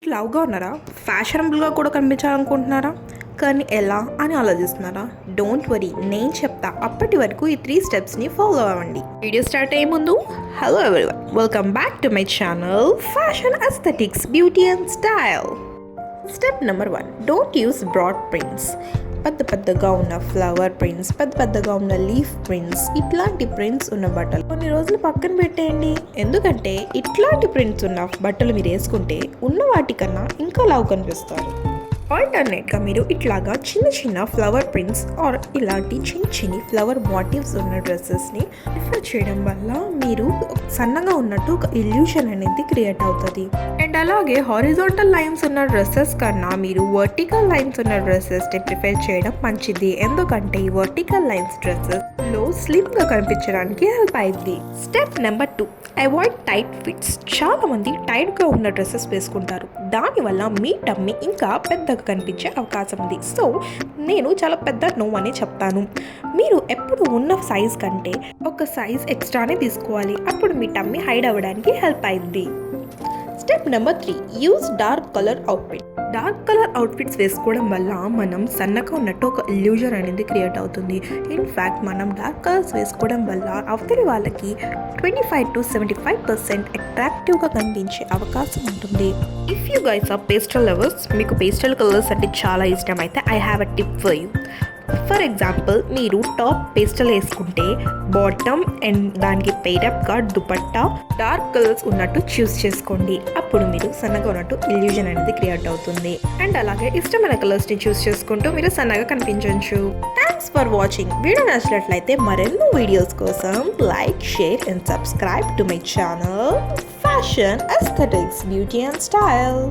లవ్‌గా ఉన్నారా? ఫ్యాషనబుల్‌గా కూడా కనిపించాలనుకుంటున్నారా? కానీ ఎలా అని ఆలోచిస్తున్నారా? డోంట్ వరీ, నేను చెప్తా. అప్పటి వరకు ఈ 3 స్టెప్స్‌ని ఫాలో అవ్వండి. వీడియో స్టార్ట్ అయ్యే ముందు hello everyone, welcome back to my channel fashion aesthetics beauty and style. Step number 1, don't use broad prints. పెద్దగా ఉన్న ఫ్లవర్ ప్రింట్స్, పెద్దగా ఉన్న లీఫ్ ప్రింట్స్, ఇట్లాంటి ప్రింట్స్ ఉన్న బట్టలు కొన్ని రోజులు పక్కన పెట్టేయండి. ఎందుకంటే ఇట్లాంటి ప్రింట్స్ ఉన్న బట్టలు మీరు వేసుకుంటే ఉన్న వాటికన్నా ఇంకా లావు కనిపిస్తారు. ఆల్టర్నేట్గా మీరు ఇట్లాగా చిన్న ఫ్లవర్ ప్రింట్స్ ఆర్ ఇలాంటి చిన్ని ఫ్లవర్ మోటివ్స్ ఉన్న డ్రెస్సెస్ని ప్రిఫర్ చేయడం వల్ల మీరు సన్నగా ఉన్నట్టు ఒక ఇల్యూషన్ అనేది క్రియేట్ అవుతుంది. అండ్ అలాగే హారిజాంటల్ లైన్స్ ఉన్న డ్రెస్సెస్ కన్నా మీరు వర్టికల్ లైన్స్ ఉన్న డ్రెస్సెస్ని ప్రిఫర్ చేయడం మంచిది. ఎందుకంటే ఈ వర్టికల్ లైన్స్ డ్రెస్సెస్లో స్లిమ్గా కనిపించడానికి హెల్ప్ అయింది. Step number 2, avoid tight fits. చాలా మంది టైట్గా ఉన్న డ్రెస్సెస్ వేసుకుంటారు. దానివల్ల మీ టమ్మీ ఇంకా పెద్దగా కనిపించే అవకాశం ఉంది. సో నేను చాలా పెద్ద నో అని చెప్తాను. మీరు ఎప్పుడు ఉన్న సైజ్ కంటే ఒక సైజ్ ఎక్స్ట్రానే తీసుకోవాలి. అప్పుడు మీ టమ్మీ హైడ్ అవ్వడానికి హెల్ప్ అయింది. Step number 3, use dark colour outfit. Dark colour outfits వేసుకోవడం వల్ల మనం సన్నగా ఉన్నట్టు ఒక ఇల్యూజన్ అనేది క్రియేట్ అవుతుంది. ఇన్ఫ్యాక్ట్ మనం డార్క్ కలర్స్ వేసుకోవడం వల్ల అవతలి వాళ్ళకి 25 to 75% అట్రాక్టివ్గా కనిపించే అవకాశం ఉంటుంది. If you guys are pastel lovers, మీకు పేస్టల్ కలర్స్ అంటే చాలా ఇష్టం అయితే I have a tip for you. For example, మీరు టాప్ పేస్టల్ వేసుకుంటే బాటమ్ అండ్ దానికి పెయిరప్గా దుపట్టా డార్క్ కలర్స్ ఉన్నట్టు చూస్ చేసుకోండి. అప్పుడు మీరు సన్నగా ఉన్నట్టు ఇల్యూజన్ అనేది క్రియేట్ అవుతుంది. అండ్ అలాగే ఇష్టమైన కలర్స్ని చూస్ చేసుకుంటూ మీరు సన్నగా కనిపించవచ్చు. Thanks for watching. వీడియో నచ్చినట్లయితే మరెన్నో వీడియోస్ కోసం like, share and subscribe to my channel fashion aesthetics beauty and style.